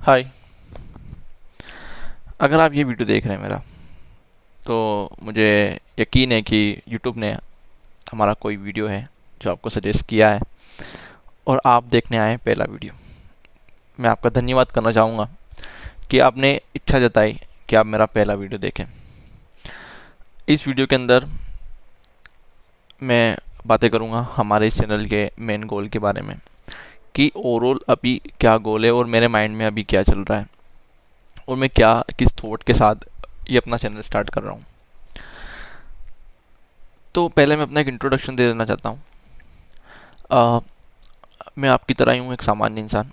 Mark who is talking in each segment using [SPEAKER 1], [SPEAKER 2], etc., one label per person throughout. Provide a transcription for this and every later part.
[SPEAKER 1] हाय। अगर आप ये वीडियो देख रहे हैं मेरा, तो मुझे यकीन है कि यूट्यूब ने हमारा कोई वीडियो है जो आपको सजेस्ट किया है और आप देखने आए हैं पहला वीडियो। मैं आपका धन्यवाद करना चाहूँगा कि आपने इच्छा जताई कि आप मेरा पहला वीडियो देखें। इस वीडियो के अंदर मैं बातें करूँगा हमारे इस चैनल के मेन गोल के बारे में कि ओवरऑल अभी क्या गोल है और मेरे माइंड में अभी क्या चल रहा है और मैं क्या किस थॉट के साथ ये अपना चैनल स्टार्ट कर रहा हूँ। तो पहले मैं अपना एक इंट्रोडक्शन दे देना चाहता हूँ। अ, मैं आपकी तरह ही हूँ, एक सामान्य इंसान,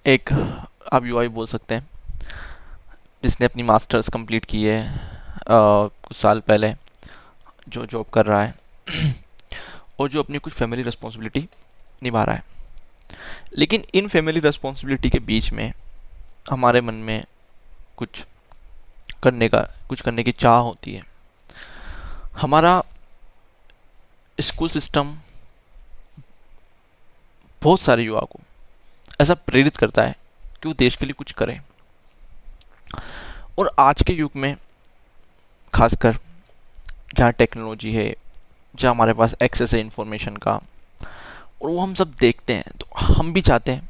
[SPEAKER 1] एक आप यूआई बोल सकते हैं, जिसने अपनी मास्टर्स कंप्लीट की है कुछ साल पहले, जो जॉब कर रहा है और जो अपनी कुछ फैमिली रिस्पॉन्सिबिलिटी निभा रहा है। लेकिन इन फैमिली रिस्पॉन्सिबिलिटी के बीच में हमारे मन में कुछ कुछ करने की चाह होती है। हमारा स्कूल सिस्टम बहुत सारे युवा को ऐसा प्रेरित करता है कि वो देश के लिए कुछ करें। और आज के युग में खासकर जहाँ टेक्नोलॉजी है, जहाँ हमारे पास एक्सेस है इंफॉर्मेशन का, और वो हम सब देखते हैं, तो हम भी चाहते हैं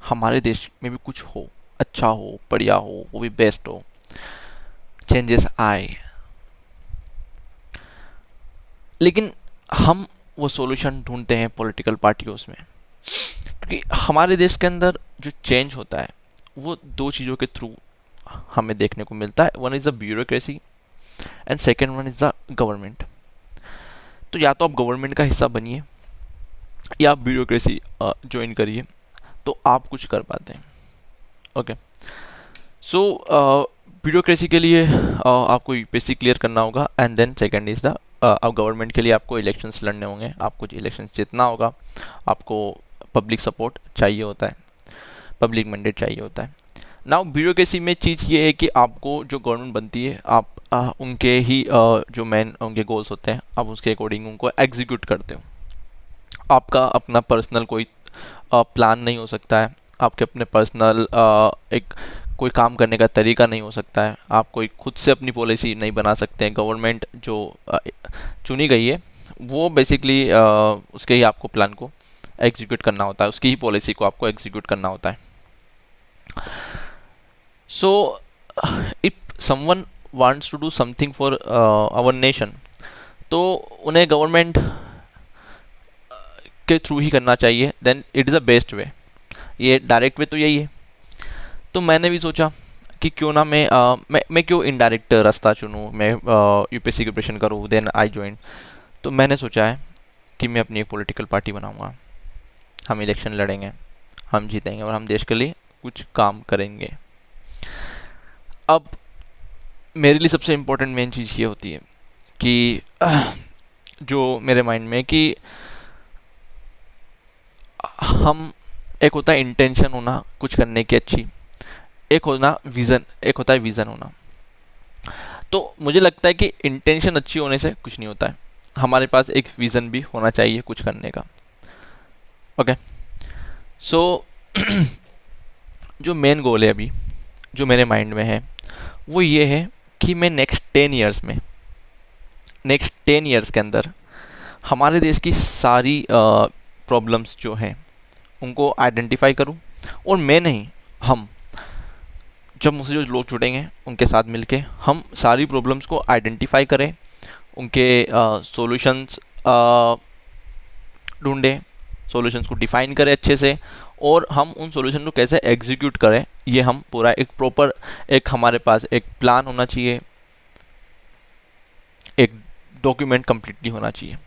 [SPEAKER 1] हमारे देश में भी कुछ हो, अच्छा हो, बढ़िया हो, वो भी बेस्ट हो, चेंजेस आए। लेकिन हम वो सॉल्यूशन ढूंढते हैं पॉलिटिकल पार्टियों में, क्योंकि हमारे देश के अंदर जो चेंज होता है वो दो चीज़ों के थ्रू हमें देखने को मिलता है। One is the bureaucracy and second one is the government. तो या तो आप गवर्नमेंट का हिस्सा बनिए या आप ब्यूरोक्रेसी ज्वाइन करिए, तो आप कुछ कर पाते हैं। ओके, सो ब्यूरोक्रेसी के लिए आपको यूपीएससी क्लियर करना होगा, and then second is the अब गवर्नमेंट के लिए आपको इलेक्शंस लड़ने होंगे, आपको इलेक्शंस जीतना होगा, आपको पब्लिक सपोर्ट चाहिए होता है, पब्लिक मैंडेट चाहिए होता है। नाउ ब्यूरोक्रेसी में चीज़ ये है कि आपको जो गवर्नमेंट बनती है, आप उनके ही जो मेन उनके गोल्स होते हैं, आप उसके अकॉर्डिंग उनको एग्जीक्यूट करते हो। आपका अपना पर्सनल कोई प्लान नहीं हो सकता है, आपके अपने पर्सनल एक कोई काम करने का तरीका नहीं हो सकता है, आप कोई खुद से अपनी पॉलिसी नहीं बना सकते हैं। गवर्नमेंट जो चुनी गई है वो बेसिकली उसके ही आपको प्लान को एग्जीक्यूट करना होता है, उसकी ही पॉलिसी को आपको एग्जीक्यूट करना होता है। So if someone wants to do something for our nation, तो उन्हें गवर्नमेंट के थ्रू ही करना चाहिए, then it is the best way. ये डायरेक्ट वे तो यही है। तो मैंने भी सोचा कि क्यों ना मैं क्यों इनडायरेक्ट रास्ता चुनूँ, मैं यूपीएससी की प्रिपरेशन करूँ, देन आई ज्वाइन। तो मैंने सोचा है कि मैं अपनी एक पॉलिटिकल पार्टी बनाऊँगा, हम इलेक्शन लड़ेंगे, हम जीतेंगे और हम देश के लिए कुछ काम करेंगे। अब मेरे लिए सबसे इम्पोर्टेंट मेन चीज़ ये होती है कि जो मेरे माइंड में कि हम, एक होता है इंटेंशन होना कुछ करने की अच्छी, एक होता है विज़न होना। तो मुझे लगता है कि इंटेंशन अच्छी होने से कुछ नहीं होता है, हमारे पास एक विज़न भी होना चाहिए कुछ करने का। ओके, सो जो मेन गोल है अभी जो मेरे माइंड में है वो ये है कि मैं नेक्स्ट 10 ईयर्स के अंदर हमारे देश की सारी प्रॉब्लम्स जो हैं उनको आइडेंटिफाई करूं, और मैं नहीं, हम, जब मुझसे जो लोग जुड़ेंगे उनके साथ मिलके हम सारी प्रॉब्लम्स को आइडेंटिफाई करें, उनके सॉल्यूशंस ढूंढें, सॉल्यूशंस को डिफाइन करें अच्छे से, और हम उन सॉल्यूशन को कैसे एग्जीक्यूट करें, ये हम पूरा एक प्रॉपर, एक हमारे पास एक प्लान होना चाहिए, एक डॉक्यूमेंट कंप्लीटली होना चाहिए।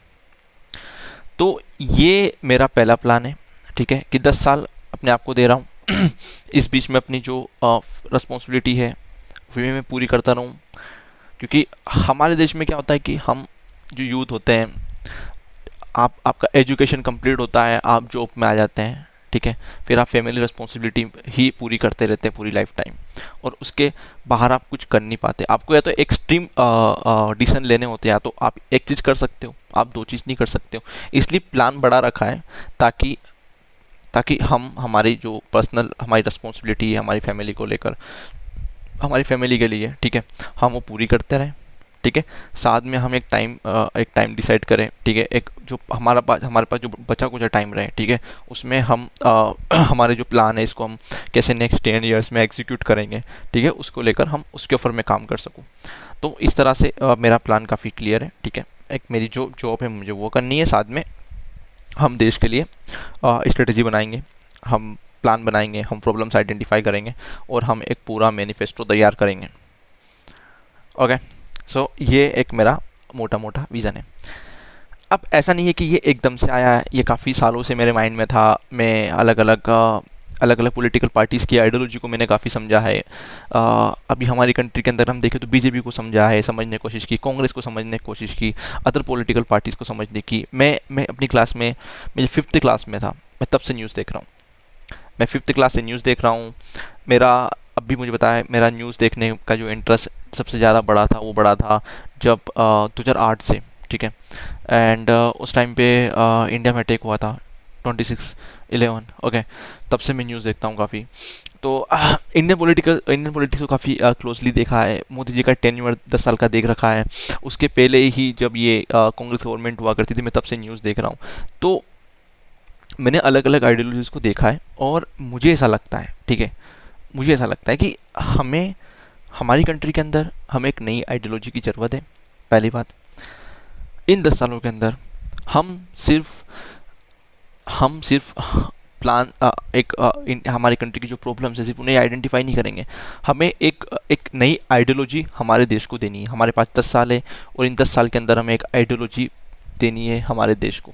[SPEAKER 1] तो ये मेरा पहला प्लान है, ठीक है, कि 10 साल अपने आप को दे रहा हूँ इस बीच में अपनी जो रिस्पॉन्सिबिलिटी है वो मैं पूरी करता रहूँ। क्योंकि हमारे देश में क्या होता है कि हम जो यूथ होते हैं, आपका एजुकेशन कंप्लीट होता है, आप जॉब में आ जाते हैं, ठीक है, फिर आप फैमिली रिस्पॉन्सिबिलिटी ही पूरी करते रहते हैं पूरी लाइफ टाइम, और उसके बाहर आप कुछ कर नहीं पाते। आपको या तो एक्सट्रीम डिसीजन लेने होते हैं, या तो आप एक चीज़ कर सकते हो, आप दो चीज़ नहीं कर सकते हो। इसलिए प्लान बड़ा रखा है ताकि ताकि हम हमारी जो पर्सनल हमारी रिस्पॉन्सिबिलिटी है हमारी फैमिली को लेकर, हमारी फैमिली के लिए, ठीक है, हम वो पूरी करते रहें। ठीक है, साथ में हम एक टाइम डिसाइड करें, ठीक है, एक जो हमारे पास जो बचा कुछ टाइम रहे, ठीक है, उसमें हम हमारे जो प्लान है इसको हम कैसे नेक्स्ट 10 ईयर्स में एग्जीक्यूट करेंगे, ठीक है, उसको लेकर हम उसके ऊपर मैं काम कर सकूँ। तो इस तरह से मेरा प्लान काफ़ी क्लियर है। ठीक है, एक मेरी जो जॉब है मुझे वो करनी है, साथ में हम देश के लिए स्ट्रेटजी बनाएंगे, हम प्लान बनाएंगे, हम प्रॉब्लम्स आइडेंटिफाई करेंगे और हम एक पूरा मैनिफेस्टो तैयार करेंगे। ओके, सो ये एक मेरा मोटा मोटा विज़न है। अब ऐसा नहीं है कि ये एकदम से आया है, ये काफ़ी सालों से मेरे माइंड में था। मैं अलग अलग पॉलिटिकल पार्टीज़ की आइडियोलॉजी को मैंने काफ़ी समझा है। अभी हमारी कंट्री के अंदर हम देखें तो बीजेपी को समझा है, समझने की कोशिश की, कांग्रेस को समझने की कोशिश की, अदर पॉलिटिकल पार्टीज़ को समझने की। मैं अपनी क्लास में, मैं 5th क्लास में था, मैं तब से न्यूज़ देख रहा हूँ। मैं 5th क्लास से न्यूज़ देख रहा हूँ। मेरा अब भी मुझे पता है, मेरा न्यूज़ देखने का जो इंटरेस्ट सबसे ज़्यादा बड़ा था वो बड़ा था जब 2008 से, ठीक है, एंड उस टाइम पे इंडिया में अटैक हुआ था 26/11। ओके, तब से मैं न्यूज़ देखता हूँ काफ़ी। तो इंडियन पॉलिटिक्स को काफ़ी क्लोजली देखा है। मोदी जी का टेन्योर 10 साल का देख रखा है। उसके पहले ही जब ये कांग्रेस गवर्नमेंट हुआ करती थी, मैं तब से न्यूज़ देख रहा हूँ। तो मैंने अलग अलग आइडियोलॉजीज़ को देखा है और मुझे ऐसा लगता है, ठीक है, मुझे ऐसा लगता है कि हमें हमारी कंट्री के अंदर हमें एक नई आइडियोलॉजी की ज़रूरत है। पहली बात, इन 10 सालों के अंदर हम सिर्फ प्लान हमारी कंट्री की जो प्रॉब्लम्स है सिर्फ उन्हें आइडेंटिफाई नहीं करेंगे, हमें एक नई आइडियोलॉजी हमारे देश को देनी है। हमारे पास 10 साल है और इन 10 साल के अंदर हमें एक आइडियोलॉजी देनी है हमारे देश को।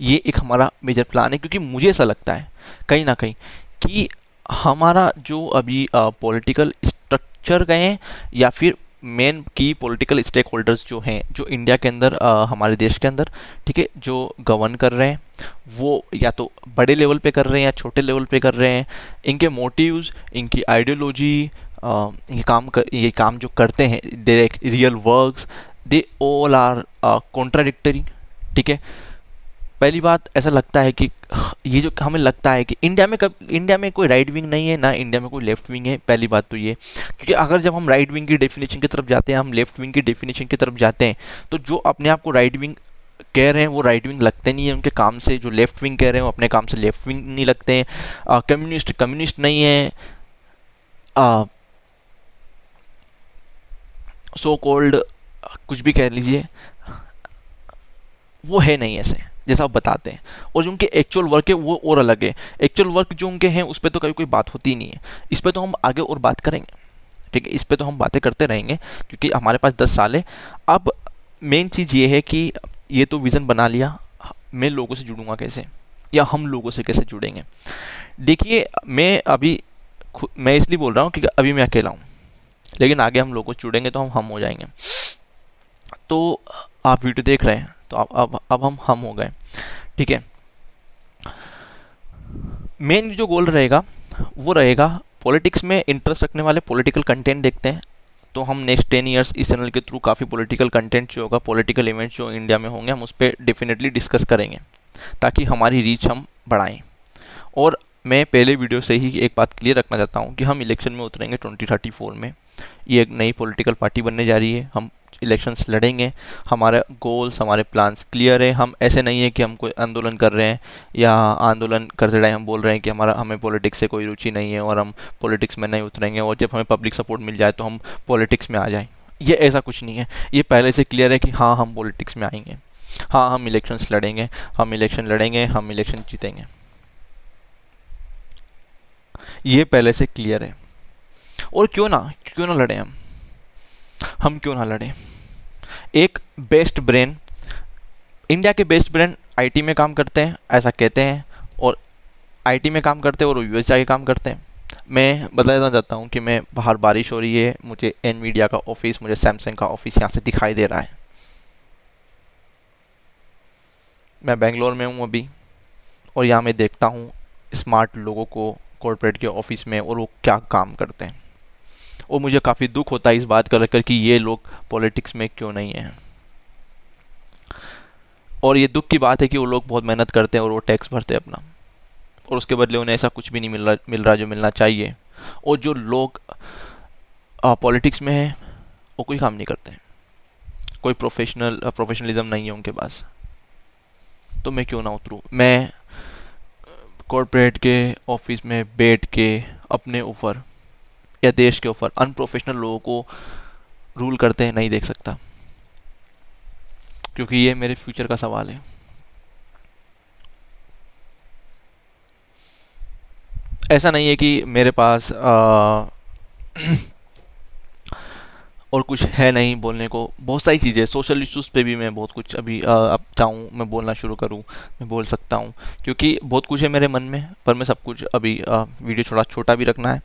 [SPEAKER 1] ये एक हमारा मेजर प्लान है, क्योंकि मुझे ऐसा लगता है कहीं ना कहीं कि हमारा जो अभी पॉलिटिकल स्ट्रक्चर गए या फिर मेन की पॉलिटिकल स्टेक होल्डर्स जो हैं, जो इंडिया के अंदर हमारे देश के अंदर, ठीक है, जो गवर्न कर रहे हैं, वो या तो बड़े लेवल पे कर रहे हैं या छोटे लेवल पे कर रहे हैं। इनके मोटिव्स, इनकी आइडियोलॉजी, ये काम जो करते हैं, their real works, they all are contradictory. ठीक है, पहली बात ऐसा लगता है कि ये जो हमें लगता है कि इंडिया में कोई राइट विंग नहीं है, ना इंडिया में कोई लेफ्ट विंग है। पहली बात तो ये, क्योंकि अगर जब हम राइट विंग की डेफिनेशन की तरफ जाते हैं, हम लेफ्ट विंग की डेफिनेशन की तरफ जाते हैं, तो जो अपने आप को राइट विंग कह रहे हैं वो राइट विंग लगते नहीं है उनके काम से। जो लेफ्ट विंग कह रहे हैं वो अपने काम से लेफ्ट विंग नहीं लगते हैं। कम्युनिस्ट नहीं है, सो कॉल्ड कुछ भी कह लीजिए, वो है नहीं ऐसे जैसा आप बताते हैं। और जो उनके एक्चुअल वर्क है वो और अलग है। एक्चुअल वर्क जो उनके हैं उस पर तो कभी कोई बात होती नहीं है। इस पर तो हम आगे और बात करेंगे, ठीक है, इस पर तो हम बातें करते रहेंगे, क्योंकि हमारे पास 10 साल है। अब मेन चीज़ ये है कि ये तो विज़न बना लिया, मैं लोगों से जुड़ूंगा कैसे, या हम लोगों से कैसे जुड़ेंगे। देखिए, मैं इसलिए बोल रहा हूँ क्योंकि अभी मैं अकेला हूँ, लेकिन आगे हम लोगों से जुड़ेंगे तो हम हो जाएंगे। तो आप वीडियो देख रहे हैं तो अब हम हो गए, ठीक है। मेन जो गोल रहेगा वो रहेगा, पॉलिटिक्स में इंटरेस्ट रखने वाले पॉलिटिकल कंटेंट देखते हैं, तो हम नेक्स्ट 10 ईयर्स इस चैनल के थ्रू काफ़ी पॉलिटिकल कंटेंट जो होगा, पॉलिटिकल इवेंट्स जो इंडिया में होंगे, हम उस पर डेफिनेटली डिस्कस करेंगे ताकि हमारी रीच हम बढ़ाएं। और मैं पहले वीडियो से ही एक बात क्लियर रखना चाहता हूँ कि हम इलेक्शन में उतरेंगे 2034 में। ये एक नई पॉलिटिकल पार्टी बनने जा रही है, हम इलेक्शंस लड़ेंगे, हमारे गोल्स, हमारे प्लान्स क्लियर है। हम ऐसे नहीं है कि हम कोई आंदोलन कर रहे हैं या आंदोलन करते टाइम हम बोल रहे हैं कि हमें पॉलिटिक्स से कोई रुचि नहीं है और हम पॉलिटिक्स में नहीं उतरेंगे, और जब हमें पब्लिक सपोर्ट मिल जाए तो हम पॉलिटिक्स में आ जाएं। ये ऐसा कुछ नहीं है। ये पहले से क्लियर है कि हाँ, हम पॉलिटिक्स में आएंगे, हाँ, हम इलेक्शंस लड़ेंगे, हम इलेक्शन जीतेंगे। ये पहले से क्लियर है। और क्यों ना लड़ें हम क्यों ना लड़ें। एक बेस्ट ब्रेन, इंडिया के बेस्ट ब्रेन आईटी में काम करते हैं ऐसा कहते हैं, और आईटी में काम करते हैं और यूएस जाके काम करते हैं। मैं बताना चाहता हूँ कि मैं बाहर बारिश हो रही है, मुझे एनवीडिया का ऑफिस, मुझे सैमसंग का ऑफिस यहाँ से दिखाई दे रहा है। मैं बेंगलोर में हूँ अभी, और यहाँ मैं देखता हूँ स्मार्ट लोगों को कॉर्पोरेट के ऑफिस में, और वो क्या काम करते हैं। और मुझे काफ़ी दुख होता है इस बात का लेकर कि ये लोग पॉलिटिक्स में क्यों नहीं हैं। और ये दुख की बात है कि वो लोग बहुत मेहनत करते हैं और वो टैक्स भरते हैं अपना, और उसके बदले उन्हें ऐसा कुछ भी नहीं मिल रहा जो मिलना चाहिए। और जो लोग पॉलिटिक्स में हैं वो कोई काम नहीं करते हैं, कोई प्रोफेशनलिज्म नहीं है उनके पास। तो मैं क्यों ना उतरूँ, मैं कॉरपोरेट के ऑफिस में बैठ के अपने ऊपर या देश के ऊपर अनप्रोफेशनल लोगों को रूल करते हैं नहीं देख सकता, क्योंकि ये मेरे फ्यूचर का सवाल है। ऐसा नहीं है कि मेरे पास और कुछ है नहीं बोलने को, बहुत सारी चीज़ें सोशल इश्यूज़ पे भी मैं बहुत कुछ अभी अब चाहूँ मैं बोलना शुरू करूँ, मैं बोल सकता हूँ, क्योंकि बहुत कुछ है मेरे मन में, पर मैं सब कुछ अभी वीडियो थोड़ा छोटा भी रखना है।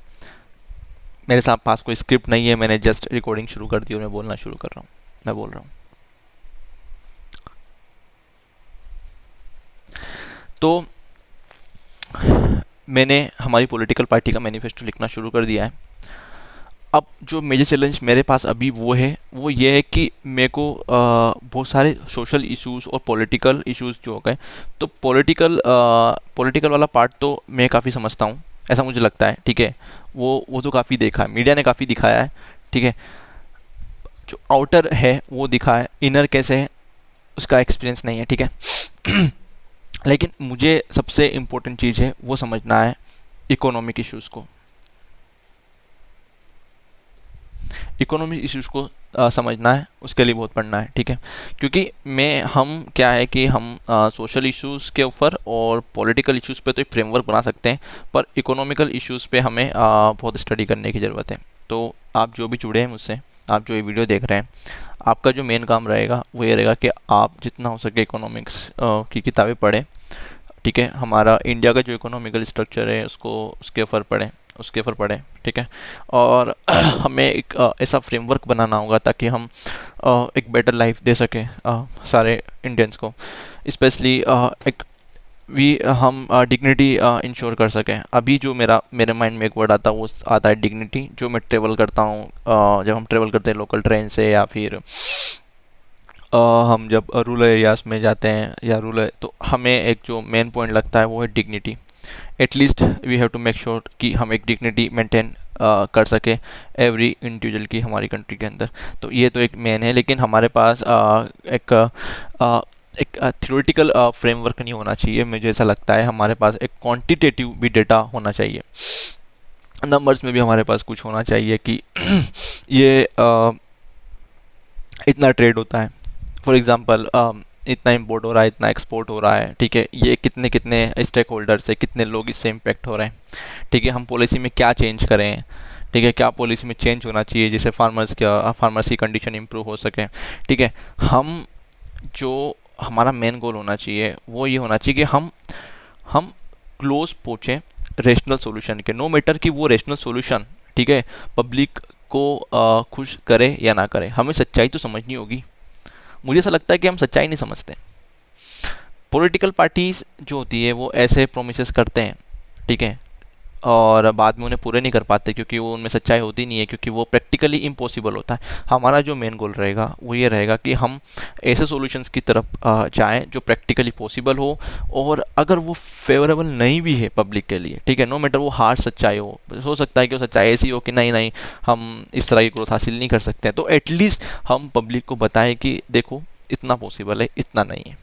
[SPEAKER 1] मेरे साथ पास कोई स्क्रिप्ट नहीं है, मैंने जस्ट रिकॉर्डिंग शुरू कर दी और मैं बोलना शुरू कर रहा हूँ, मैं बोल रहा हूँ। तो मैंने हमारी पॉलिटिकल पार्टी का मैनिफेस्टो लिखना शुरू कर दिया है। अब जो मेजर चैलेंज मेरे पास अभी वो ये है कि मेरे को बहुत सारे सोशल इश्यूज और पॉलिटिकल इश्यूज जो हो गए, तो पॉलिटिकल वाला पार्ट तो मैं काफ़ी समझता हूँ, ऐसा मुझे लगता है, ठीक है। वो तो काफ़ी देखा है, मीडिया ने काफ़ी दिखाया है, ठीक है। जो आउटर है वो दिखा है, इनर कैसे है उसका एक्सपीरियंस नहीं है, ठीक है। लेकिन मुझे सबसे इम्पोर्टेंट चीज़ है वो समझना है इकोनॉमिक इश्यूज़ को, इकोनॉमिक इश्यूज़ को समझना है, उसके लिए बहुत पढ़ना है, ठीक है। क्योंकि हम क्या है कि हम सोशल इश्यूज़ के ऊपर और पॉलिटिकल इश्यूज़ पे तो एक फ्रेमवर्क बना सकते हैं, पर इकोनॉमिकल इश्यूज़ पे हमें बहुत स्टडी करने की ज़रूरत है। तो आप जो भी जुड़े हैं मुझसे, आप जो ये वीडियो देख रहे हैं, आपका जो मेन काम रहेगा वो ये रहेगा कि आप जितना हो सके इकोनॉमिक्स की किताबें पढ़ें, ठीक है। हमारा इंडिया का जो इकोनॉमिकल स्ट्रक्चर है उसके ऊपर पढ़ें, ठीक है। और हमें एक ऐसा फ्रेमवर्क बनाना होगा ताकि हम एक बेटर लाइफ दे सकें सारे इंडियंस को, स्पेशली एक हम डिग्निटी इंश्योर कर सकें। अभी जो मेरे माइंड में एक वर्ड आता है वो आता है डिग्निटी। जो मैं ट्रेवल करता हूँ, जब हम ट्रेवल करते हैं लोकल ट्रेन से या फिर हम जब रूरल एरियाज़ में जाते हैं या तो हमें एक जो मेन पॉइंट लगता है वो है dignity. At least we have to make sure कि हम एक डिग्निटी मेंटेन कर सके एवरी इंडिविजुअल की हमारी कंट्री के अंदर। तो ये तो एक मेन है, लेकिन हमारे पास एक थ्योरेटिकल फ्रेमवर्क नहीं होना चाहिए। मुझे ऐसा लगता है हमारे पास एक क्वांटिटेटिव भी डेटा होना चाहिए, नंबर्स में भी हमारे पास कुछ होना चाहिए कि ये इतना ट्रेड होता है, फॉर एग्ज़ाम्पल इतना इम्पोर्ट हो रहा है, इतना एक्सपोर्ट हो रहा है, ठीक है। ये कितने कितने स्टेक होल्डर्स है, कितने लोग इससे इम्पेक्ट हो रहे हैं, ठीक है। हम पॉलिसी में क्या चेंज करें, ठीक है, क्या पॉलिसी में चेंज होना चाहिए जिससे फार्मर्स की कंडीशन इम्प्रूव हो सके, ठीक है। जो हमारा मेन गोल होना चाहिए वो ये होना चाहिए कि हम क्लोज पहुँचें रेशनल सॉल्यूशन के, नो मैटर कि वो रेशनल सॉल्यूशन, ठीक है, पब्लिक को खुश करे या ना करे, हमें सच्चाई तो समझनी होगी। मुझे ऐसा लगता है कि हम सच्चाई नहीं समझते। पॉलिटिकल पार्टीज जो होती है वो ऐसे प्रोमिसेस करते हैं, ठीक है, और बाद में उन्हें पूरे नहीं कर पाते क्योंकि वो उनमें सच्चाई होती नहीं है, क्योंकि वो प्रैक्टिकली इम्पॉसिबल होता है। हमारा जो मेन गोल रहेगा वो ये रहेगा कि हम ऐसे सॉल्यूशंस की तरफ जाएं जो प्रैक्टिकली पॉसिबल हो, और अगर वो फेवरेबल नहीं भी है पब्लिक के लिए, ठीक है, नो मैटर वो हार्ड सच्चाई हो सकता है कि वो सच्चाई ऐसी हो कि नहीं हम इस तरह की ग्रोथ हासिल नहीं कर सकते हैं, तो एटलीस्ट हम पब्लिक को बताएं कि देखो इतना पॉसिबल है, इतना नहीं है,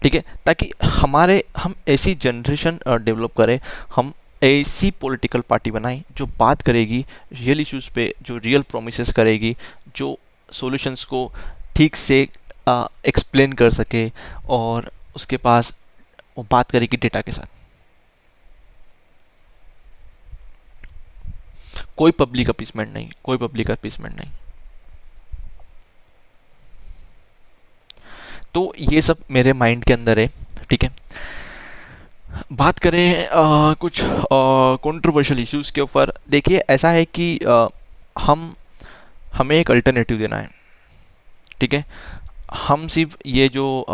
[SPEAKER 1] ठीक है, ताकि हम ऐसी जनरेशन डेवलप करें, हम ऐसी पॉलिटिकल पार्टी बनाएं जो बात करेगी रियल इश्यूज़ पे, जो रियल प्रोमिसेस करेगी, जो सॉल्यूशंस को ठीक से एक्सप्लेन कर सके, और उसके पास वो बात करेगी डेटा के साथ। कोई पब्लिक अपीसमेंट नहीं। तो ये सब मेरे माइंड के अंदर है, ठीक है। बात करें कुछ कंट्रोवर्शियल इश्यूज़ के ऊपर, देखिए ऐसा है कि हमें एक अल्टरनेटिव देना है, ठीक है। हम सिर्फ ये जो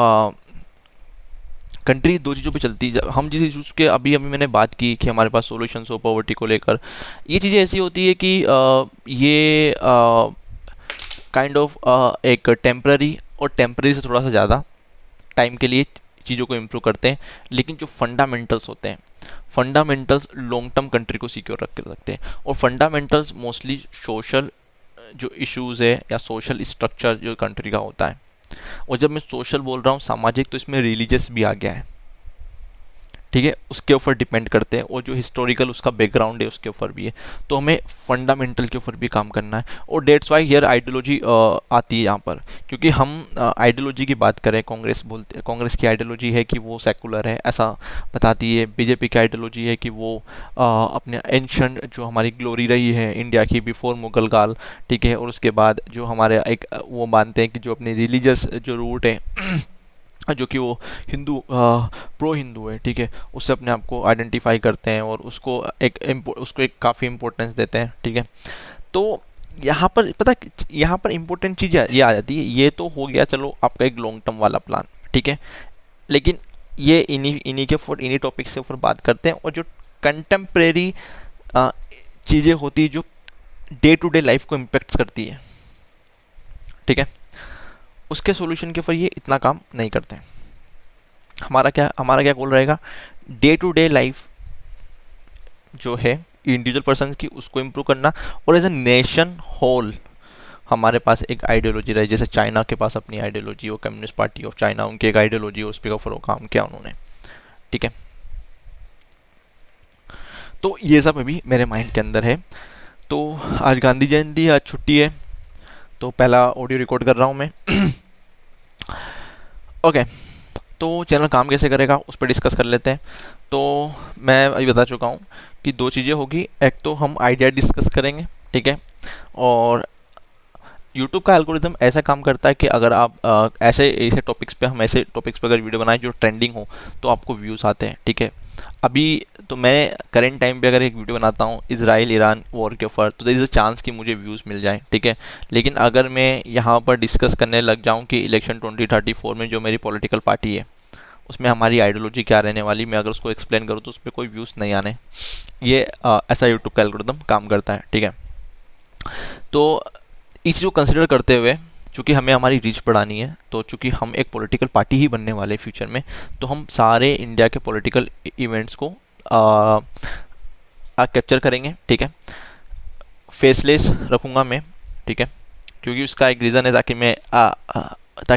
[SPEAKER 1] कंट्री दो चीज़ों पे चलती है, हम जिस इशूज़ के अभी मैंने बात की कि हमारे पास सॉल्यूशंस हो पॉवर्टी को लेकर, ये चीज़ें ऐसी होती है कि ये काइंड ऑफ एक टेम्प्ररी और टेम्परेरी से थोड़ा सा ज़्यादा टाइम के लिए चीज़ों को इम्प्रूव करते हैं, लेकिन जो फंडामेंटल्स होते हैं, फंडामेंटल्स लॉन्ग टर्म कंट्री को सिक्योर रख के रखते हैं। और फंडामेंटल्स मोस्टली सोशल जो इश्यूज़ है या सोशल स्ट्रक्चर जो कंट्री का होता है। और जब मैं सोशल बोल रहा हूँ सामाजिक, तो इसमें रिलीजियस भी आ गया है, ठीक है, उसके ऊपर डिपेंड करते हैं, और जो हिस्टोरिकल उसका बैकग्राउंड है उसके ऊपर भी है। तो हमें फंडामेंटल के ऊपर भी काम करना है, और डेट्स वाई हियर आइडियोलॉजी आती है यहाँ पर। क्योंकि हम आइडियोलॉजी की बात करें, कांग्रेस की आइडियोलॉजी है कि वो सेकुलर है, ऐसा बताती है। बीजेपी की आइडियोलॉजी है कि वो अपने एंशंट जो हमारी ग्लोरी रही है इंडिया की बिफोर मुगल काल, ठीक है, और उसके बाद जो हमारे एक वो मानते हैं कि जो अपने रिलीजियस जो रूट है जो कि वो हिंदू प्रो हिंदू है, ठीक है, उससे अपने आप को आइडेंटिफाई करते हैं और उसको एक काफ़ी इम्पोर्टेंस देते हैं, ठीक है। तो यहाँ पर पता, यहाँ पर इम्पोर्टेंट चीज़ ये आ जाती है। ये तो हो गया चलो आपका एक लॉन्ग टर्म वाला प्लान, ठीक है, लेकिन ये इन्हीं टॉपिक्स के ऊपर बात करते हैं। और जो कंटेम्प्रेरी चीज़ें होती है जो डे टू डे लाइफ को इम्पेक्ट करती है, ठीक है, उसके सॉल्यूशन के ऊपर ये इतना काम नहीं करते हैं। हमारा क्या गोल रहेगा, डे टू डे लाइफ जो है इंडिविजुअल पर्सन की, उसको इम्प्रूव करना। और एज ए नेशन होल हमारे पास एक आइडियोलॉजी रही, जैसे चाइना के पास अपनी आइडियोलॉजी हो, कम्युनिस्ट पार्टी ऑफ चाइना, उनकी एक आइडियोलॉजी हो, उस पर ऊपर काम किया उन्होंने, ठीक है। तो ये सब अभी मेरे माइंड के अंदर है। तो आज गांधी जयंती, आज छुट्टी है, तो पहला ऑडियो रिकॉर्ड कर रहा हूँ मैं। ओके, तो चैनल काम कैसे करेगा उस पर डिस्कस कर लेते हैं। तो मैं अभी बता चुका हूँ कि दो चीज़ें होगी, एक तो हम आइडिया डिस्कस करेंगे, ठीक है, और यूट्यूब का एल्गोरिदम ऐसा काम करता है कि अगर आप ऐसे टॉपिक्स पे अगर वीडियो बनाएं जो ट्रेंडिंग हो, तो आपको व्यूज़ आते हैं, ठीक है। अभी तो मैं करेंट टाइम पे अगर एक वीडियो बनाता हूँ इजराइल ईरान वॉर के ऊपर, तो देयर इज़ अ चांस कि मुझे व्यूज़ मिल जाएं, ठीक है। लेकिन अगर मैं यहाँ पर डिस्कस करने लग जाऊँ कि इलेक्शन 2034 में जो मेरी पॉलिटिकल पार्टी है उसमें हमारी आइडियोलॉजी क्या रहने वाली, मैं अगर उसको एक्सप्लेन करूँ तो उस पर कोई व्यूज़ नहीं आने। ये ऐसा यूट्यूब का एल्गोरिदम काम करता है, ठीक है। तो इस चीज़ को कंसिडर करते हुए, चूँकि हमें हमारी रीच बढ़ानी है, तो चूँकि हम एक पॉलिटिकल पार्टी ही बनने वाले फ्यूचर में, तो हम सारे इंडिया के पॉलिटिकल इवेंट्स को कैप्चर करेंगे, ठीक है। फेसलेस रखूँगा मैं, ठीक है, क्योंकि उसका एक रीज़न है ताकि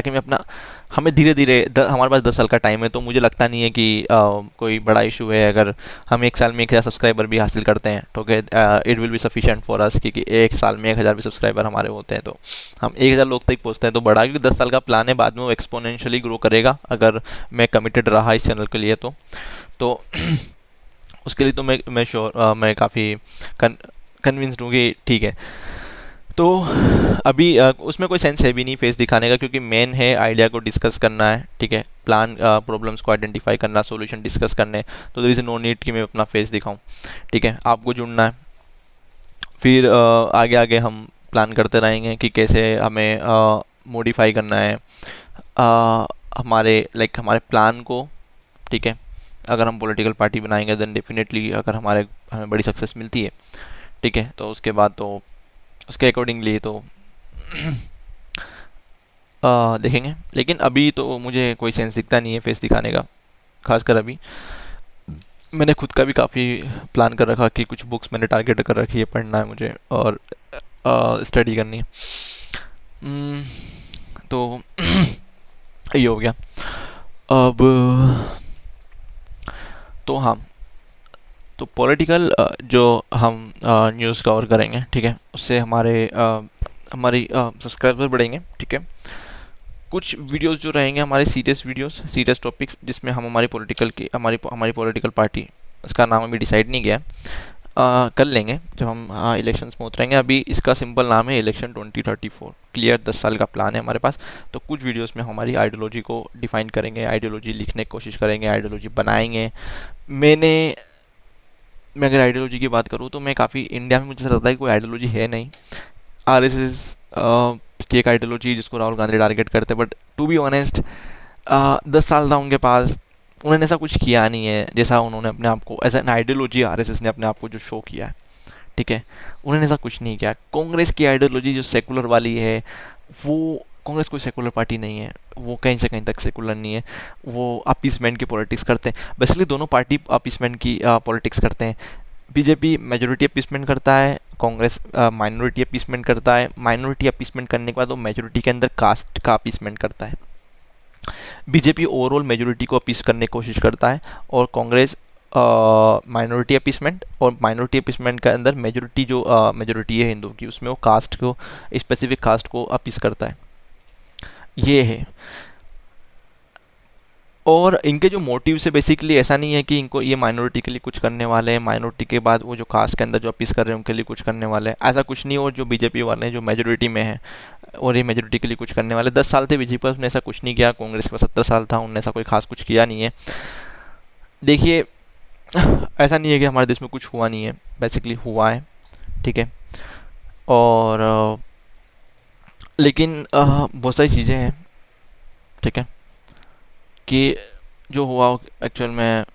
[SPEAKER 1] मैं अपना, हमें धीरे धीरे हमारे पास 10 साल का टाइम है, तो मुझे लगता नहीं है कि कोई बड़ा इशू है अगर हम एक साल में 1000 सब्सक्राइबर भी हासिल करते हैं, तो it will be sufficient for us, क्योंकि एक साल में 1000 भी सब्सक्राइबर हमारे होते हैं तो हम 1000 लोग तक पहुँचते हैं, तो बड़ा, क्योंकि 10 साल का प्लान है, बाद में वो एक्सपोनेंशियली ग्रो करेगा अगर मैं कमिटेड रहा इस चैनल के लिए। तो उसके लिए तो मैं श्योर, मैं काफ़ी कन्विंस्ड हूँ कि ठीक है। तो अभी उसमें कोई सेंस है भी नहीं फेस दिखाने का, क्योंकि मेन है आइडिया को डिस्कस करना है, ठीक है, प्लान प्रॉब्लम्स को आइडेंटिफाई करना, सॉल्यूशन डिस्कस करने। तो देयर इज़ नो नीड कि मैं अपना फेस दिखाऊं, ठीक है। आपको जुड़ना है, फिर आगे आगे हम प्लान करते रहेंगे कि कैसे हमें मॉडिफाई करना है हमारे प्लान को, ठीक है। अगर हम पॉलिटिकल पार्टी बनाएंगे देन डेफिनेटली अगर हमें बड़ी सक्सेस मिलती है, ठीक है, तो उसके बाद तो उसके अकॉर्डिंगली तो देखेंगे। लेकिन अभी तो मुझे कोई सेंस दिखता नहीं है फेस दिखाने का, खासकर अभी मैंने खुद का भी काफ़ी प्लान कर रखा कि कुछ बुक्स मैंने टारगेट कर रखी है, पढ़ना है मुझे और स्टडी करनी है। तो ये हो गया। अब तो हाँ, तो पॉलिटिकल जो हम न्यूज़ कवर करेंगे, ठीक है, उससे हमारी सब्सक्राइबर बढ़ेंगे, ठीक है। कुछ वीडियोस जो रहेंगे हमारे सीरियस टॉपिक्स, जिसमें हम हमारी पॉलिटिकल पार्टी, उसका नाम अभी डिसाइड नहीं किया, कर लेंगे जब हम इलेक्शंस में उतरेंगे। अभी इसका सिंपल नाम है इलेक्शन 2034, क्लियर 10 साल का प्लान है हमारे पास। तो कुछ वीडियोस में हमारी आइडियोलॉजी को डिफाइन करेंगे, आइडियोलॉजी लिखने की कोशिश करेंगे, आइडियोलॉजी बनाएंगे। मैं अगर आइडियोलॉजी की बात करूँ तो मैं काफ़ी इंडिया में मुझे ऐसा लगता है कि कोई आइडियोलॉजी है नहीं। आरएसएस की एक आइडियोलॉजी जिसको राहुल गांधी टारगेट करते, बट टू बी ऑनेस्ट 10 साल था उनके पास, उन्होंने ऐसा कुछ किया नहीं है जैसा उन्होंने अपने आप को एज एन आइडियोलॉजी आरएसएस ने अपने आप को जो शो किया है, ठीक है। उन्होंने ऐसा कुछ नहीं किया। कांग्रेस की आइडियोलॉजी जो सेकुलर वाली है, वो कांग्रेस कोई सेकुलर पार्टी नहीं है, वो कहीं से कहीं तक सेकुलर नहीं है, वो अपीसमेंट की पॉलिटिक्स करते हैं। बेसिकली दोनों पार्टी अपीसमेंट की पॉलिटिक्स करते हैं। बीजेपी मेजोरिटी अपीसमेंट करता है, कांग्रेस माइनॉरिटी अपीसमेंट करता है। माइनॉरिटी अपीसमेंट करने के बाद वो मेजोरिटी के अंदर कास्ट का अपीसमेंट करता है। बीजेपी ओवरऑल मेजोरिटी को अपीस करने की कोशिश करता है, और कांग्रेस माइनॉरिटी अपीसमेंट, और माइनॉरिटी अपीसमेंट के अंदर मेजोरिटी जो मेजोरिटी है हिंदू की, उसमें वो कास्ट को, स्पेसिफिक कास्ट को अपीस करता है। ये है। और इनके जो मोटिव से बेसिकली ऐसा नहीं है कि इनको ये माइनॉरिटी के लिए कुछ करने वाले हैं, माइनॉरिटी के बाद वो जो कास्ट के अंदर जो अपीस कर रहे हैं उनके लिए कुछ करने वाले हैं, ऐसा कुछ नहीं। और जो बीजेपी वाले हैं जो मेजोरिटी में है और ये मेजोरिटी के लिए कुछ करने वाले, 10 साल थे बीजेपी ने ऐसा कुछ नहीं किया। कांग्रेस का 70 साल था, उन्होंने ऐसा कोई खास कुछ किया नहीं है। देखिए, ऐसा नहीं है कि हमारे देश में कुछ हुआ नहीं है, बेसिकली हुआ है, ठीक है। और लेकिन बहुत सारी चीज़ें हैं, ठीक है, कि जो हुआ एक्चुअल में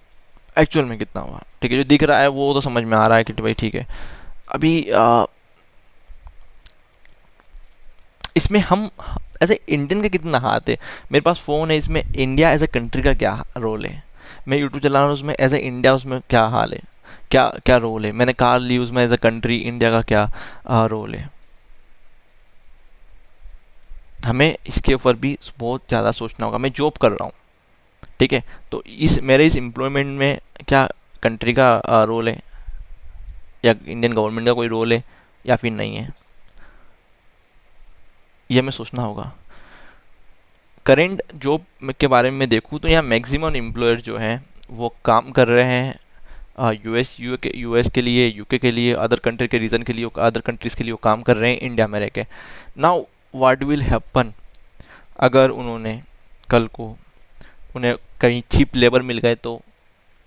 [SPEAKER 1] कितना हुआ, ठीक है। जो दिख रहा है वो तो समझ में आ रहा है कि भाई ठीक है। अभी इसमें हम एज ए इंडियन का कितना हाथ है। मेरे पास फ़ोन है, इसमें इंडिया एज ए कंट्री का क्या रोल है। मैं यूट्यूब चला रहा हूँ, उसमें एज ए इंडिया उसमें क्या हाल है, क्या क्या रोल है। मैंने कार ली, उसमें एज ए कंट्री इंडिया का क्या रोल है। हमें इसके ऊपर भी बहुत ज़्यादा सोचना होगा। मैं जॉब कर रहा हूँ, ठीक है, तो इस एम्प्लॉयमेंट में क्या कंट्री का रोल है, या इंडियन गवर्नमेंट का कोई रोल है, या फिर नहीं है, ये हमें सोचना होगा। करेंट जॉब के बारे में देखूँ तो यहाँ मैक्सिमम एम्प्लॉयर जो हैं वो काम कर रहे हैं यूएस के लिए, यूके के लिए, अदर कंट्री के रीजन के लिए, अदर कंट्रीज़ के लिए वो काम कर रहे हैं इंडिया में रह के। नाउ व्हाट विल हैपन, अगर उन्होंने कल को उन्हें कहीं चीप लेबर मिल गए तो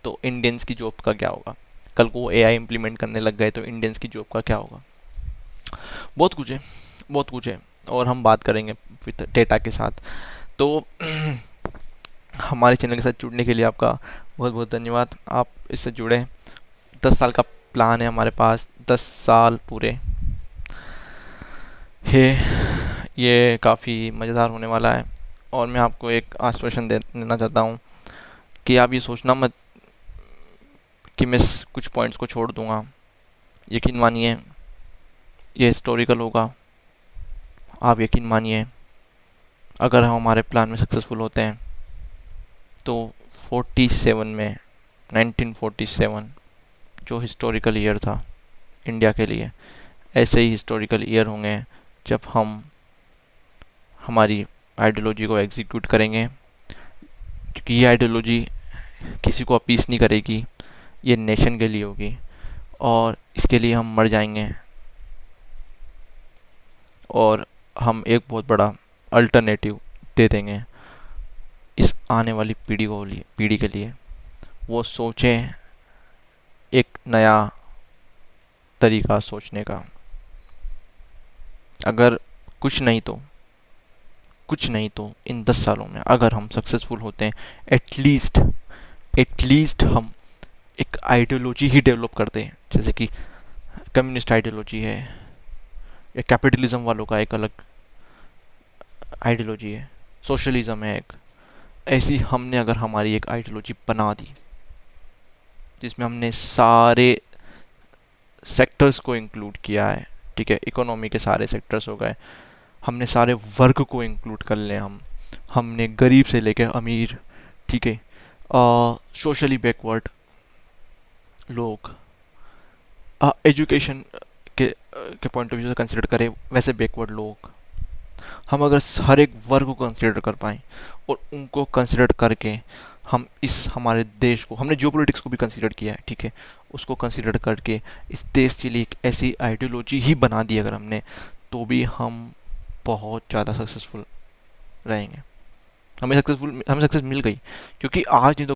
[SPEAKER 1] इंडियंस की जॉब का क्या होगा। कल को वो एआई इम्प्लीमेंट करने लग गए तो इंडियंस की जॉब का क्या होगा। बहुत कुछ है, बहुत कुछ है, और हम बात करेंगे विद डेटा के साथ। तो हमारे चैनल के साथ जुड़ने के लिए आपका बहुत बहुत धन्यवाद। आप इससे जुड़े। 10 साल का प्लान है हमारे पास, 10 साल पूरे है। ये काफ़ी मज़ेदार होने वाला है। और मैं आपको एक आश्वासन देना चाहता हूँ कि आप ये सोचना मत कि मैं कुछ पॉइंट्स को छोड़ दूँगा। यकीन मानिए ये हिस्टोरिकल होगा। आप यकीन मानिए, अगर हम हमारे प्लान में सक्सेसफुल होते हैं तो 47 में 1947 जो हिस्टोरिकल ईयर था इंडिया के लिए, ऐसे ही हिस्टोरिकल ईयर होंगे जब हम हमारी आइडियोलॉजी को एग्जीक्यूट करेंगे। क्योंकि ये आइडियोलॉजी किसी को अपीस नहीं करेगी, ये नेशन के लिए होगी, और इसके लिए हम मर जाएंगे। और हम एक बहुत बड़ा अल्टरनेटिव दे देंगे इस आने वाली पीढ़ी के लिए। वो सोचें एक नया तरीका सोचने का। अगर कुछ नहीं तो इन 10 सालों में अगर हम सक्सेसफुल होते हैं, एटलीस्ट हम एक आइडियोलॉजी ही डेवलप करते हैं, जैसे कि कम्युनिस्ट आइडियोलॉजी है, या कैपिटलिज्म वालों का एक अलग आइडियोलॉजी है, सोशलिज्म है एक। ऐसी हमने अगर हमारी एक आइडियोलॉजी बना दी जिसमें हमने सारे सेक्टर्स को इंक्लूड किया है, ठीक है, इकोनॉमी के सारे सेक्टर्स हो गए, हमने सारे वर्ग को इंक्लूड कर लें, हमने गरीब से लेकर अमीर, ठीक है, सोशली बैकवर्ड लोग, एजुकेशन के पॉइंट ऑफ व्यू से कंसिडर करें वैसे बैकवर्ड लोग, हम अगर हर एक वर्ग को कंसिडर कर पाएँ और उनको कंसिडर करके हम इस हमारे देश को, हमने जियो पॉलिटिक्स को भी कंसिडर किया है, ठीक है, उसको कंसिडर करके इस देश के लिए एक ऐसी आइडियोलॉजी ही बना दी अगर हमने, तो भी हम बहुत ज़्यादा सक्सेसफुल रहेंगे। हमें सक्सेस मिल गई, क्योंकि आज नहीं तो